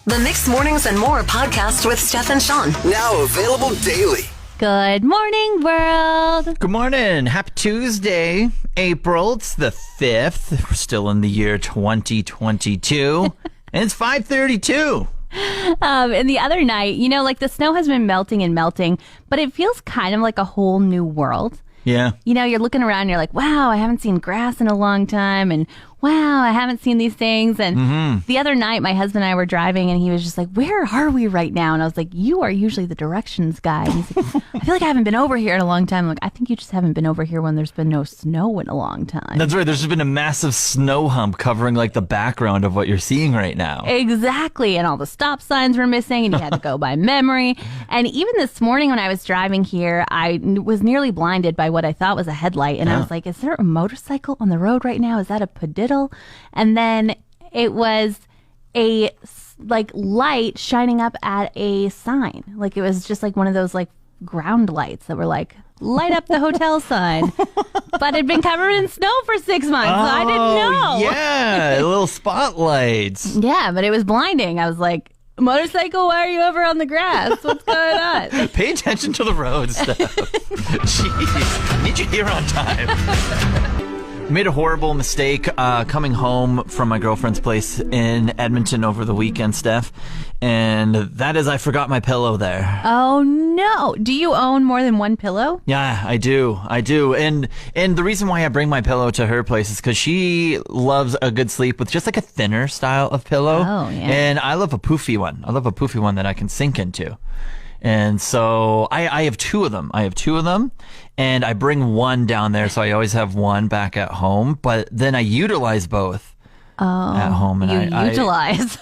The Mixed Mornings and More podcast with Steph and Sean. Now available daily. Good morning, world. Good morning. Happy Tuesday, April. It's the 5th. We're still in the year 2022. And it's 5:32. And the other night, like the snow has been melting and melting, but it feels kind of like a whole new world. Yeah. You're looking around and you're like, wow, I haven't seen grass in a long time. And wow, I haven't seen these things. And the other night, my husband and I were driving and he was just like, where are we right now? And I was like, you are usually the directions guy. And he's like, I feel like I haven't been over here in a long time. I'm like, I think you just haven't been over here when there's been no snow in a long time. That's right. There's just been a massive snow hump covering like the background of what you're seeing right now. Exactly. And all the stop signs were missing and you had to go by memory. And even this morning when I was driving here, I was nearly blinded by what I thought was a headlight. And I was like, is there a motorcycle on the road right now? Is that a padiddle? And then it was a light shining up at a sign. Like it was just like one of those like ground lights that were like, light up the hotel sign. But it'd been covered in snow for 6 months, so I didn't know. Yeah, little spotlights. Yeah, but it was blinding. I was like, motorcycle, why are you over on the grass? What's going on? Pay attention to the road stuff. Jeez, need you here on time. Made a horrible mistake coming home from my girlfriend's place in Edmonton over the weekend, Steph. And that is, I forgot my pillow there. Oh, no. Do you own more than one pillow? Yeah, I do. And the reason why I bring my pillow to her place is because she loves a good sleep with just like a thinner style of pillow. Oh, yeah. And I love a poofy one. I love a poofy one that I can sink into. And so I have two of them. And I bring one down there, so I always have one back at home. But then I utilize both at home. And you utilize.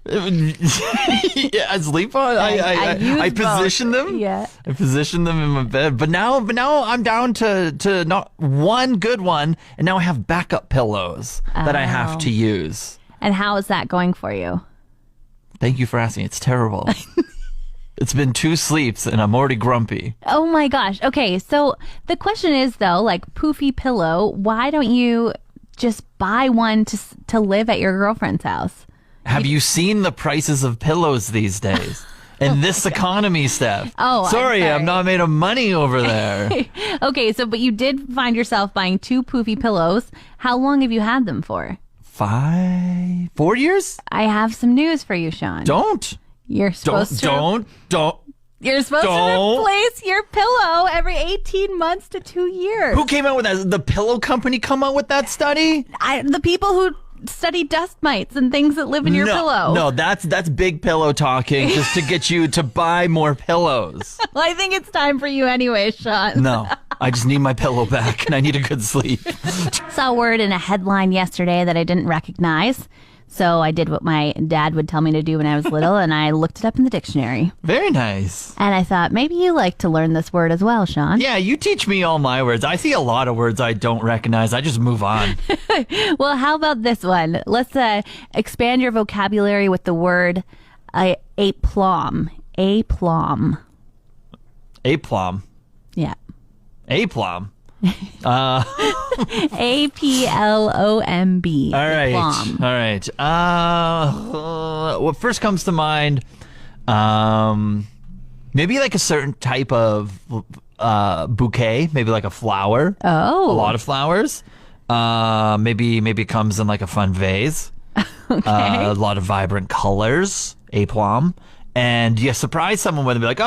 Yeah, I sleep on. I position them. Yeah, I position them in my bed. But now I'm down to not one good one, and now I have backup pillows that I have to use. And how is that going for you? Thank you for asking. It's terrible. It's been 2 sleeps and I'm already grumpy. Oh my gosh. Okay, so the question is though, like Poofy Pillow, why don't you just buy one to live at your girlfriend's house? Have you seen the prices of pillows these days? In this economy, Steph. Oh, sorry, I'm not made of money over there. Okay, but you did find yourself buying 2 Poofy Pillows. How long have you had them for? 4 years? I have some news for you, Sean. You're supposed to You're supposed to replace your pillow every 18 months to 2 years. Who came out with that? The pillow company come out with that study? The people who study dust mites and things that live in your pillow. No, that's big pillow talking just to get you to buy more pillows. Well, I think it's time for you anyway, Sean. No, I just need my pillow back and I need a good sleep. Saw a word in a headline yesterday that I didn't recognize. So I did what my dad would tell me to do when I was little, and I looked it up in the dictionary. Very nice. And I thought, maybe you like to learn this word as well, Sean. Yeah, you teach me all my words. I see a lot of words I don't recognize. I just move on. Well, how about this one? Let's expand your vocabulary with the word aplomb. Aplomb. Aplomb. Yeah. Aplomb. A-P-L-O-M-B. All right. Aplomb. All right. What first comes to mind, maybe like a certain type of bouquet, maybe like a flower. Oh. A lot of flowers. Maybe it comes in like a fun vase. Okay. A lot of vibrant colors. Aplomb. And you surprise someone with it, be like, oh,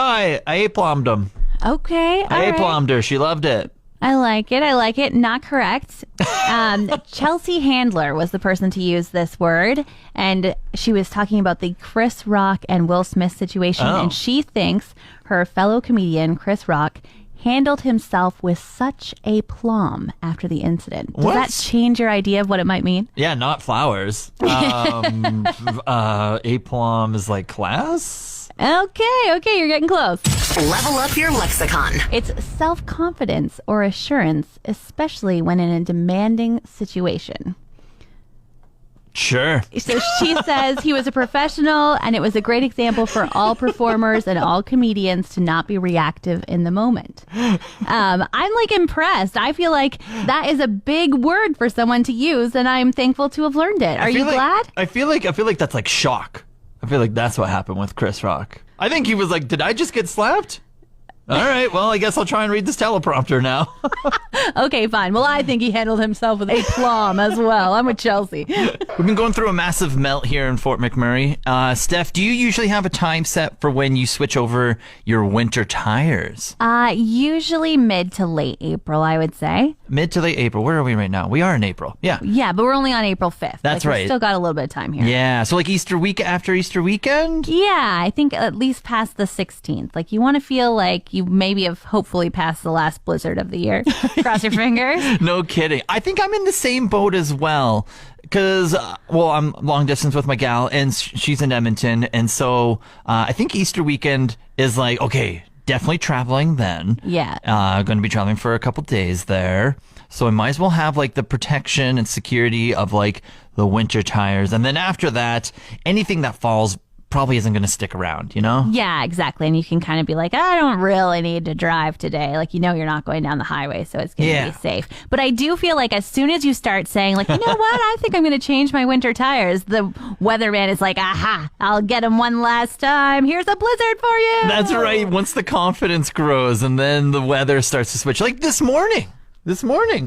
I aplombed them. Okay. I aplombed her. She loved it. I like it. Not correct. Chelsea Handler was the person to use this word, and she was talking about the Chris Rock and Will Smith situation, and she thinks her fellow comedian, Chris Rock, handled himself with such aplomb after the incident. Does that change your idea of what it might mean? Yeah, not flowers. Aplomb is like class? Okay, you're getting close. Level up your lexicon. It's self-confidence or assurance, especially when in a demanding situation. Sure. So she says he was a professional and it was a great example for all performers and all comedians to not be reactive in the moment. I'm like impressed. I feel like that is a big word for someone to use and I'm thankful to have learned it. Are you glad? I feel like that's like shock. I feel like that's what happened with Chris Rock. I think he was like, did I just get slapped? All right, well, I guess I'll try and read this teleprompter now. Okay, fine. Well, I think he handled himself with aplomb as well. I'm with Chelsea. We've been going through a massive melt here in Fort McMurray. Steph, do you usually have a time set for when you switch over your winter tires? Usually mid to late April, I would say. Mid to late April. Where are we right now? We are in April. Yeah. Yeah, but we're only on April 5th. That's like, right. We've still got a little bit of time here. Yeah, so like after Easter weekend? Yeah, I think at least past the 16th. Like you want to feel like you maybe have hopefully passed the last blizzard of the year. Cross your fingers. No kidding. I think I'm in the same boat as well. Because, I'm long distance with my gal, and she's in Edmonton. And so I think Easter weekend is like, okay, definitely traveling then. Yeah. Going to be traveling for a couple days there. So I might as well have like the protection and security of like the winter tires. And then after that, anything that falls probably isn't going to stick around, you know? Yeah, exactly. And you can kind of be like, I don't really need to drive today. Like, you know, you're not going down the highway, so it's going to be safe. But I do feel like as soon as you start saying, like, you know what, I think I'm going to change my winter tires, the weatherman is like, aha, I'll get them one last time. Here's a blizzard for you. That's right. Once the confidence grows and then the weather starts to switch, like this morning.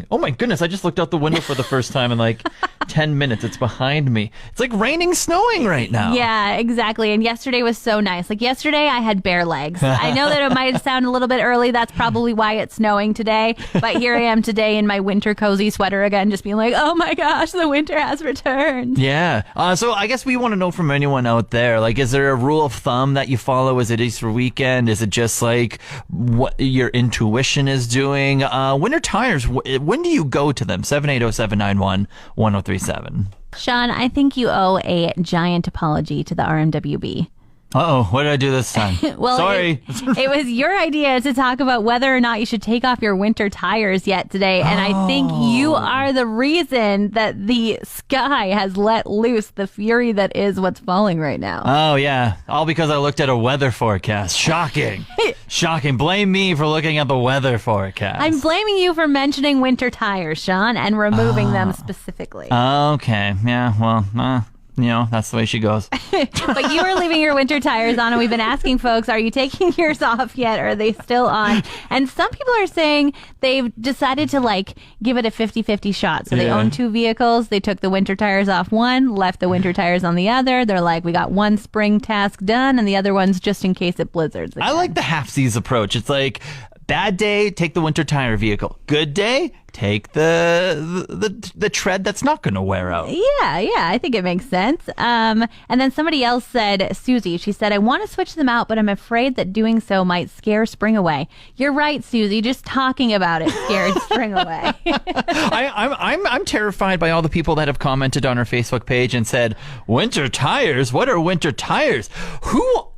Oh my goodness, I just looked out the window for the first time in like 10 minutes. It's behind me. It's like raining, snowing right now. Yeah, exactly. And yesterday was so nice. Like yesterday I had bare legs. I know that it might sound a little bit early. That's probably why it's snowing today. But here I am today in my winter cozy sweater again, just being like, oh my gosh, the winter has returned. Yeah. So I guess we want to know from anyone out there, like, is there a rule of thumb that you follow? Is it Easter weekend? Is it just like what your intuition is doing? Winter tires, when do you go to them? 780-791-1037. Sean, I think you owe a giant apology to the RMWB. Uh-oh, what did I do this time? Well, sorry. It was your idea to talk about whether or not you should take off your winter tires yet today. And I think you are the reason that the sky has let loose the fury that is what's falling right now. Oh, yeah. All because I looked at a weather forecast. Shocking. Shocking. Blame me for looking at the weather forecast. I'm blaming you for mentioning winter tires, Sean, and removing them specifically. Okay. Yeah, well, you know, that's the way she goes. But you were leaving your winter tires on, and we've been asking folks, are you taking yours off yet? Or are they still on? And some people are saying they've decided to, like, give it a 50-50 shot. So they own two vehicles. They took the winter tires off one, left the winter tires on the other. They're like, we got one spring task done, and the other one's just in case it blizzards again. I like the half-seas approach. It's like, bad day, take the winter tire vehicle. Good day, take the tread that's not going to wear out. Yeah, I think it makes sense. And then somebody else said, Susie, she said, I want to switch them out, but I'm afraid that doing so might scare spring away. You're right, Susie. Just talking about it scared spring away. I'm terrified by all the people that have commented on our Facebook page and said, winter tires? What are winter tires? Who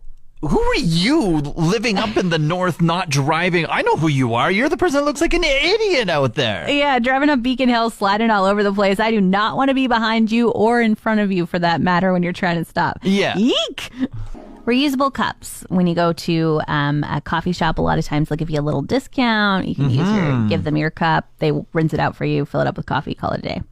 are you living up in the north not driving? I know who you are. You're the person that looks like an idiot out there. Yeah, driving up Beacon Hill, sliding all over the place. I do not want to be behind you or in front of you for that matter when you're trying to stop. Yeah. Eek! Reusable cups. When you go to a coffee shop, a lot of times they'll give you a little discount. You can give them your cup. They rinse it out for you, fill it up with coffee, call it a day.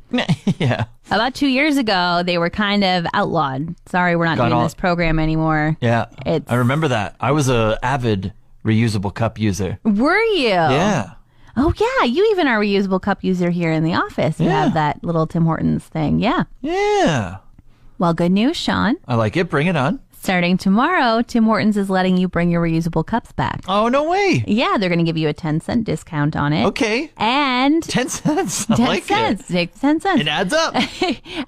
Yeah. About 2 years ago, they were kind of outlawed. Sorry, we're not doing this program anymore. Yeah. I remember that. I was a avid reusable cup user. Were you? Yeah. Oh, yeah. You even are a reusable cup user here in the office. You have that little Tim Hortons thing. Yeah. Yeah. Well, good news, Sean. I like it. Bring it on. Starting tomorrow, Tim Hortons is letting you bring your reusable cups back. Oh, no way. Yeah, they're going to give you a 10-cent discount on it. Okay. And 10 cents. 10 like cents. it. Take 10 cents. It adds up.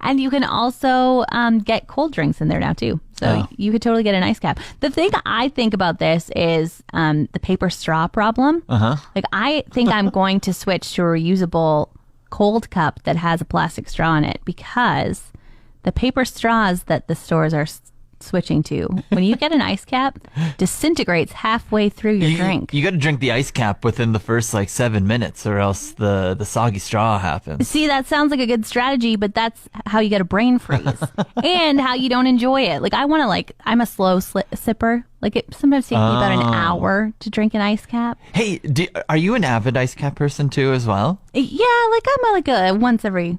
And you can also get cold drinks in there now, too. So you could totally get an ice cap. The thing I think about this is the paper straw problem. Like, I think I'm going to switch to a reusable cold cup that has a plastic straw in it because the paper straws that the stores are switching to. When you get an ice cap, disintegrates halfway through your drink. You got to drink the ice cap within the first 7 minutes, or else the soggy straw happens. See, that sounds like a good strategy, but that's how you get a brain freeze and how you don't enjoy it. Like I'm a slow sipper. Like it sometimes takes me about an hour to drink an ice cap. Hey, are you an avid ice cap person too as well? Yeah, like I'm like a once every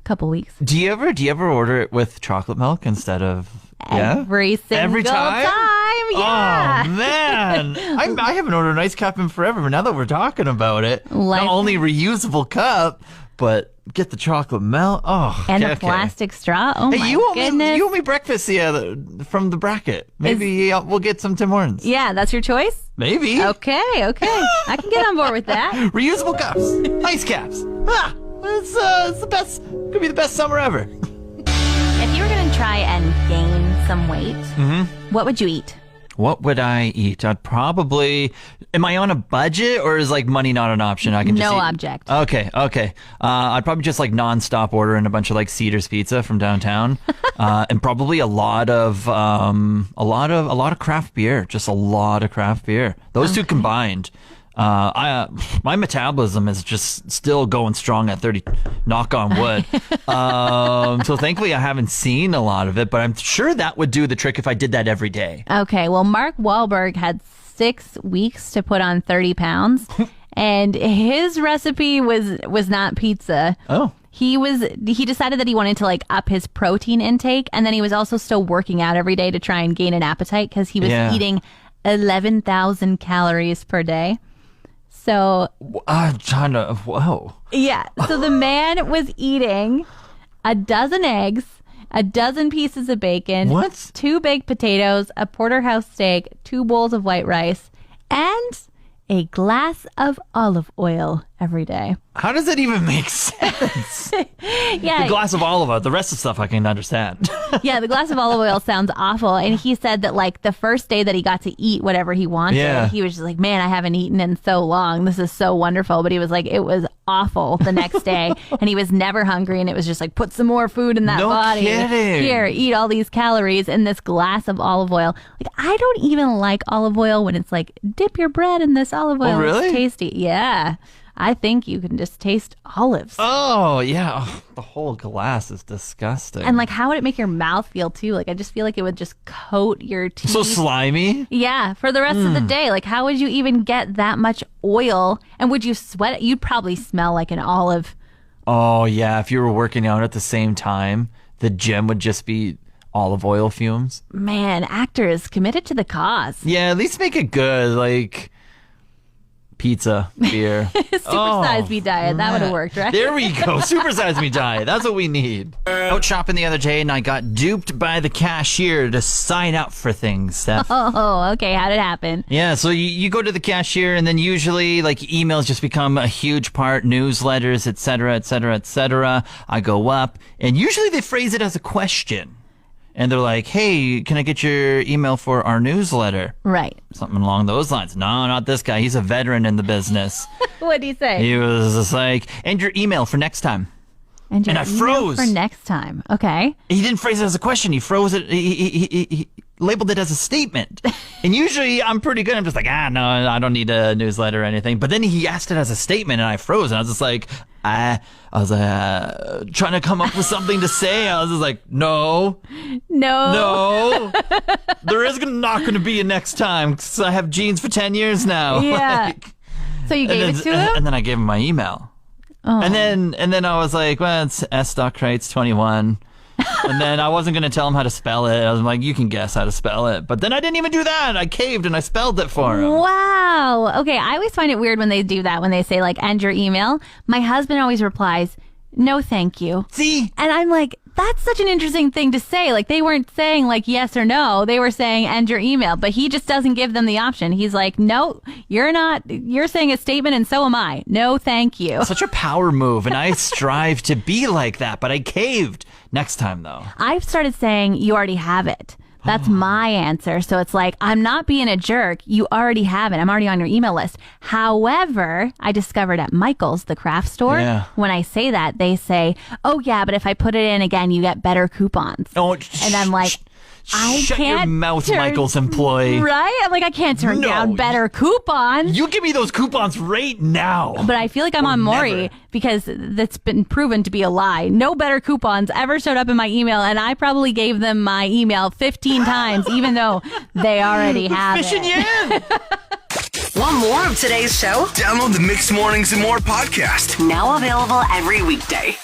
couple weeks. Do you ever order it with chocolate milk instead of every single time? Yeah. Oh man, I haven't ordered an ice cap in forever. But now that we're talking about it, not only reusable cup, but get the chocolate milk. Oh, and a plastic straw. Oh hey, my you owe me breakfast from the bracket. Maybe we'll get some Tim Hortons. Yeah, that's your choice. Maybe. Okay. I can get on board with that. Reusable cups, ice caps. It's the best. Could be the best summer ever. If you were going to try and gain some weight, what would you eat? What would I eat? I'd probably... Am I on a budget, or is money not an option? I can just no eat? object. Okay. I'd probably just nonstop ordering a bunch of Cedars Pizza from downtown, and probably a lot of craft beer. Just a lot of craft beer. Those two combined. My metabolism is just still going strong at 30, knock on wood. So thankfully I haven't seen a lot of it, but I'm sure that would do the trick if I did that every day. Okay, well, Mark Wahlberg had 6 weeks to put on 30 pounds, and his recipe was not pizza. Oh. He decided that he wanted to up his protein intake, and then he was also still working out every day to try and gain an appetite because he was eating 11,000 calories per day. So I'm trying to, whoa. Yeah. So the man was eating a dozen eggs, a dozen pieces of bacon, 2 baked potatoes, a porterhouse steak, 2 bowls of white rice, and a glass of olive oil every day. How does that even make sense? Yeah. The glass of olive oil. The rest of stuff I can understand. Yeah, the glass of olive oil sounds awful. And he said that the first day that he got to eat whatever he wanted, he was just like, man, I haven't eaten in so long. This is so wonderful. But he was like, it was awful the next day. And he was never hungry. And it was just put some more food in that body. Kidding. Here, eat all these calories in this glass of olive oil. I don't even like olive oil when it's dip your bread in this olive oil. Oh, really? It's tasty. Yeah. I think you can just taste olives. Oh, yeah. Oh, the whole glass is disgusting. And how would it make your mouth feel too? I just feel like it would just coat your teeth. So slimy? Yeah, for the rest of the day. How would you even get that much oil? And would you sweat it? You'd probably smell like an olive. Oh, yeah. If you were working out at the same time, the gym would just be olive oil fumes. Man, actors committed to the cause. Yeah, at least make it good. Pizza, beer. Size Me diet. That would have worked, right? There we go. Super Size Me diet. That's what we need. Out shopping the other day, and I got duped by the cashier to sign up for things, Steph. Oh, okay. How did it happen? Yeah, so you go to the cashier, and then usually emails just become a huge part, newsletters, et cetera, et cetera, et cetera. I go up, and usually they phrase it as a question. And they're like, hey, can I get your email for our newsletter? Right. Something along those lines. No, not this guy. He's a veteran in the business. What did he say? He was just like, and your email for next time. And I froze. For next time. Okay. He didn't phrase it as a question. He froze it. He labeled it as a statement. And usually I'm pretty good. I'm just like, no, I don't need a newsletter or anything. But then he asked it as a statement, and I froze. And I was just like, I was trying to come up with something to say. I was just like, no. There is not going to be a next time because I have jeans for 10 years now. Yeah. So you gave it to him? And then I gave him my email. Oh. And then I was like, well, it's S.Kreitz21. And then I wasn't going to tell him how to spell it. I was like, you can guess how to spell it. But then I didn't even do that. I caved and I spelled it for him. Wow. Okay, I always find it weird when they do that, when they say end your email. My husband always replies, no, thank you. See? And I'm like, that's such an interesting thing to say. They weren't saying yes or no. They were saying end your email, but he just doesn't give them the option. He's like, no, you're not. You're saying a statement and so am I. No, thank you. Such a power move. And I strive to be like that, but I caved. Next time, though. I've started saying you already have it. That's my answer. So it's I'm not being a jerk. You already have it. I'm already on your email list. However, I discovered at Michael's, the craft store, when I say that, they say, oh, yeah, but if I put it in again, you get better coupons. Oh, and I'm like, I Shut your can't mouth, turn- Michael's employee. Right? I'm like, I can't turn No. down better coupons. You give me those coupons right now. But I feel like I'm on Maury never. because that's been proven to be a lie. No better coupons ever showed up in my email, and I probably gave them my email 15 times, even though they already have Fishing it. you in. Want more of today's show? Download the Mixed Mornings and More podcast. Now available every weekday.